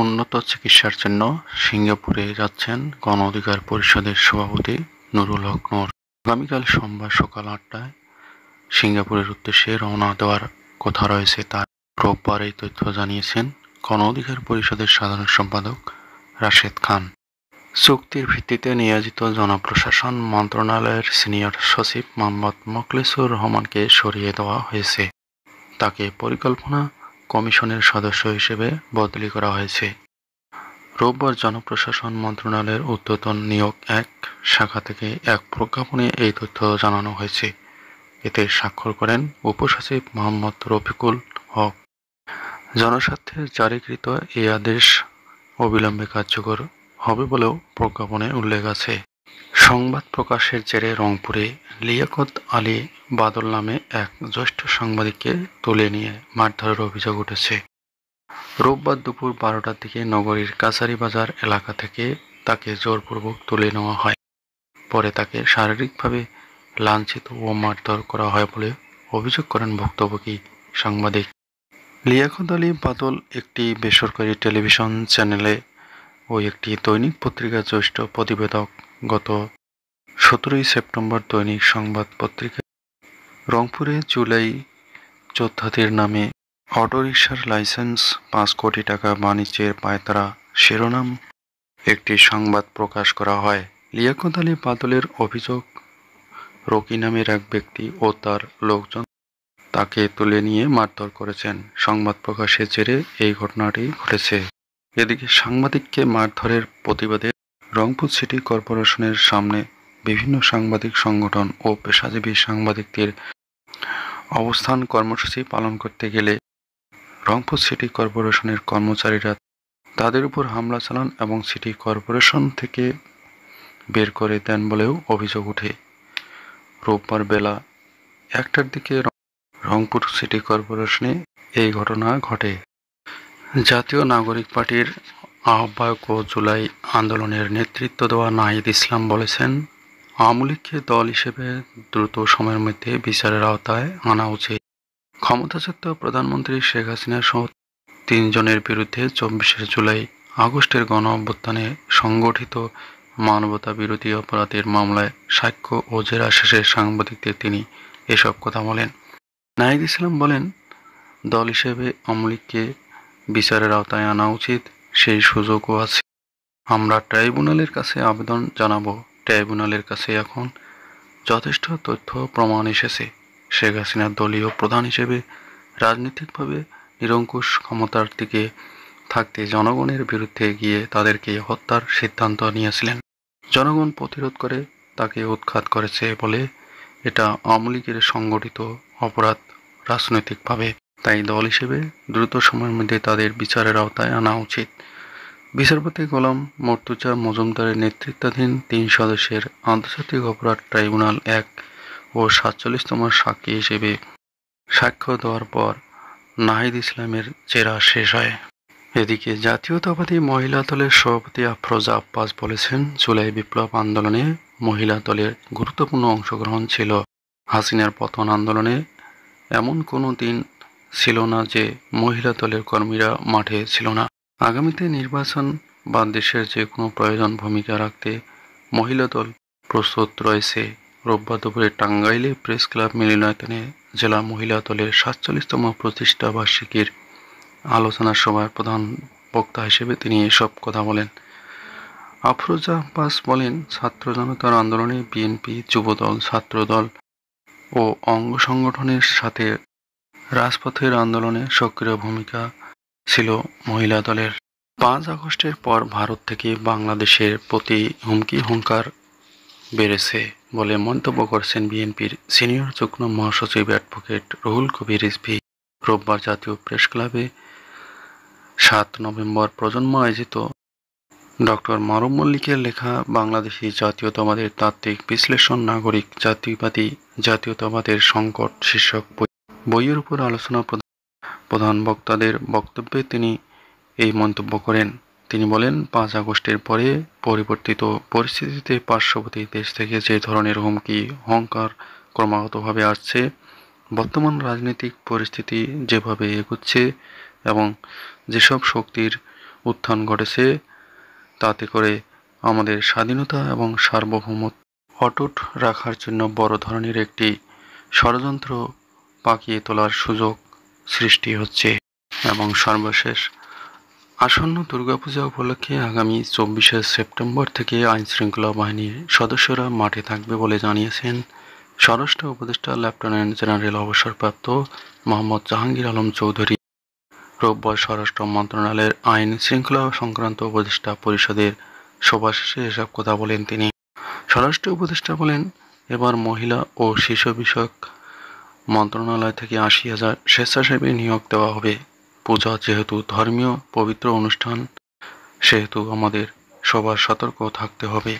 উন্নত চিকিৎসার জন্য সিঙ্গাপুরে যাচ্ছেন গণ অধিকার পরিষদের সভাপতি নুরুল হক নূর। আগামীকাল সোমবার সকাল ৮টায় সিঙ্গাপুরের উদ্দেশ্যে রওনা দেওয়ার কথা রয়েছে তার। রোববার এই তথ্য জানিয়েছেন গণ অধিকার পরিষদের সাধারণ সম্পাদক রাশেদ খান। চুক্তির ভিত্তিতে নিয়োজিত জনপ্রশাসন মন্ত্রণালয়ের সিনিয়র সচিব মোহাম্মদ মোখলেছুর রহমানকে সরিয়ে দেওয়া হয়েছে। তাকে পরিকল্পনা কমিশনের সদস্য হিসেবে বদলি করা হয়েছে। রোববার জনপ্রশাসন মন্ত্রণালয়ের ঊর্ধ্বতন নিয়োগ এক শাখা থেকে এক প্রজ্ঞাপনে এই তথ্য জানানো হয়েছে। এতে স্বাক্ষর করেন উপসচিব মোহাম্মদ রফিকুল হক। জনস্বার্থে জারিকৃত এই আদেশ অবিলম্বে কার্যকর হবে বলেও প্রজ্ঞাপনে উল্লেখ আছে। সংবাদ প্রকাশের জেরে রংপুরে লিয়াকত আলী বাদল নামে এক জ্যেষ্ঠ সাংবাদিককে তুলে নিয়ে মারধরের অভিযোগ উঠেছে। রোববার দুপুর 12টার দিকে নগরীর কাছারিবাজার এলাকা থেকে তাকে জোরপূর্বক তুলে নেওয়া হয়। পরে তাকে শারীরিকভাবে লাঞ্ছিত ও মারধর করা হয় বলে অভিযোগ করেন ভুক্তভোগী সাংবাদিক। লিয়াকত আলী বাদল একটি বেসরকারি টেলিভিশন চ্যানেলে ও একটি দৈনিক পত্রিকার জ্যেষ্ঠ প্রতিবেদক। গত 17 সেপ্টেম্বর দৈনিক সংবাদ পত্রিকায় রংপুরে জুলাই যোদ্ধাদের নামে অটোরিকশার লাইসেন্স 5 কোটি টাকা বাণিজ্যের পায়তারা শিরোনাম একটি সংবাদ প্রকাশ করা হয়। লিয়াকত আলী বাদলের অভিযোগ, রকি নামের এক ব্যক্তি ও তার লোকজন তাকে তুলে নিয়ে মারধর করেছেন। সংবাদ প্রকাশের জেরে এই ঘটনাটি ঘটেছে। এদিকে সাংবাদিককে মারধরের প্রতিবাদে রংপুর সিটি কর্পোরেশনের সামনে বিভিন্ন সাংবাদিক সংগঠন ও পেশাজীবী সাংবাদিকদের অবস্থান কর্মসূচি পালন করতে গেলে রংপুর সিটি কর্পোরেশনের কর্মচারীরা তাদের উপর হামলা চালান এবং সিটি কর্পোরেশন থেকে বের করে দেন বলেও অভিযোগ ওঠে। রোববার বেলা 1টার দিকে রংপুর সিটি কর্পোরেশনে এই ঘটনা ঘটে। জাতীয় নাগরিক পার্টির আহ্বায়ক ও জুলাই আন্দোলনের নেতৃত্ব দেওয়া নাহিদ ইসলাম বলেছেন, আওয়ামী লীগকে দল হিসেবে দ্রুত সময়ের মধ্যে বিচারের আওতায় আনা উচিত। ক্ষমতাচ্যুত প্রধানমন্ত্রী শেখ হাসিনা সহ 3 জনের বিরুদ্ধে 24 জুলাই আগস্টের গণ-অভ্যুত্থানে সংগঠিত মানবতা বিরোধী অপরাধের মামলায় সাক্ষ্য ও জেরা শেষে সাংবাদিকদের তিনি এসব কথা বলেন। নাহিদ ইসলাম বলেন, দল হিসেবে আওয়ামী লীগকে বিচারের আওতায় আনা উচিত, সেই সুযোগও আছে। আমরা ট্রাইব্যুনালের কাছে আবেদন জানাবো। ট্রাইব্যুনালের কাছে এখন যথেষ্ট তথ্য প্রমাণ এসেছে। শেখ হাসিনা দলীয় প্রধান হিসেবে রাজনৈতিকভাবে নিরঙ্কুশ ক্ষমতার দিকে থাকতে জনগণের বিরুদ্ধে গিয়ে তাদেরকে হত্যার সিদ্ধান্ত নিয়েছিলেন। জনগণ প্রতিরোধ করে তাকে উৎখাত করেছে বলে এটা আওয়ামী লীগের সংগঠিত অপরাধ রাজনৈতিকভাবে। তাই দল হিসেবে দ্রুত সময়ের মধ্যে তাদের বিচারের আওতায় আনা উচিত। বিচারপতি গোলাম মর্তুজা মজুমদারের নেতৃত্বাধীন 3 সদস্যের আন্তর্জাতিক অপরাধ ট্রাইব্যুনাল 1 ও 47তম সাক্ষী হিসেবে সাক্ষ্য দেওয়ার পর নাহিদ ইসলামের জেরা শেষ হয়। এদিকে জাতীয়তাবাদী মহিলা দলের সভাপতি আফরোজা আব্বাস বলেছেন, জুলাই বিপ্লব আন্দোলনে মহিলা দলের গুরুত্বপূর্ণ অংশগ্রহণ ছিল। হাসিনার পতন আন্দোলনে এমন কোনো দিন ছিল না যে মহিলা দলের কর্মীরা মাঠে ছিল না। আগামীতে নির্বাচন বা দেশের যে কোনো প্রয়োজন ভূমিকা রাখতে মহিলা দল প্রস্তুত রয়েছে। রোববার দুপুরে টাঙ্গাইলে প্রেস ক্লাব মিলনায়তনে জেলা মহিলা দলের 47তম প্রতিষ্ঠা বার্ষিকীর আলোচনা সভায় প্রধান বক্তা হিসেবে তিনি এসব কথা বলেন। আফরোজা আব্বাস বলেন, ছাত্র জনতার আন্দোলনে বিএনপি, যুবদল, ছাত্রদল ও অঙ্গ সংগঠনের সাথে রাজপথের আন্দোলনে সক্রিয় ভূমিকা ছিল মহিলা দলের। 5 আগস্টের পর ভারত থেকে বাংলাদেশের প্রতি হুমকি-হুঙ্কার বেড়েছে বলে মন্তব্য করেছেন বিএনপির সিনিয়র যুগ্ম মহাসচিব অ্যাডভোকেট রুহুল কবির রিজভী। রোববার জাতীয় প্রেস ক্লাবে 7 নভেম্বর প্রজন্ম আয়োজিত ডক্টর মারুফ মল্লিকের লেখা বাংলাদেশি জাতীয়তাবাদের তাত্ত্বিক বিশ্লেষণ নাগরিক জাতীয়তাবাদের সংকট শীর্ষক বইয়ের উপর আলোচনা প্রধান বক্তাদের বক্তব্যে তিনি এই মন্তব্য করেন। তিনি বলেন, 5 আগস্টের পরে পরিবর্তিত পরিস্থিতিতে পার্শ্ববর্তী দেশ থেকে যে ধরনের হুমকি হুঙ্কার ক্রমাগতভাবে আসছে, বর্তমান রাজনৈতিক পরিস্থিতি যেভাবে এগোচ্ছে এবং যেসব শক্তির উত্থান ঘটেছে, তাতে করে আমাদের স্বাধীনতা এবং সার্বভৌমত্ব অটুট রাখার জন্য বড় ধরনের একটি ষড়যন্ত্র পাকিয়ে তোলার সুযোগ সৃষ্টি হচ্ছে। এবং সর্বশেষ, আসন্ন দুর্গাপূজা উপলক্ষে আগামী 24শে সেপ্টেম্বর থেকে আইনশৃঙ্খলা বাহিনীর সদস্যরা মাঠে থাকবে বলে জানিয়েছেন স্বরাষ্ট্র উপদেষ্টা লেফটেন্যান্ট জেনারেল অবসরপ্রাপ্ত মোহাম্মদ জাহাঙ্গীর আলম চৌধুরী। রোববার স্বরাষ্ট্র মন্ত্রণালয়ের আইন শৃঙ্খলা সংক্রান্ত উপদেষ্টা পরিষদের সভা শেষে এসব কথা বলেন তিনি। স্বরাষ্ট্র উপদেষ্টা বলেন, এবার মহিলা ও শিশু বিষয়ক মন্ত্রণালয় থেকে 80,000 স্বেচ্ছাসেবী নিয়োগ দেওয়া হবে। পূজা যেহেতু ধর্মীয় পবিত্র অনুষ্ঠান, সেহেতু আমাদের সবার সতর্ক থাকতে হবে।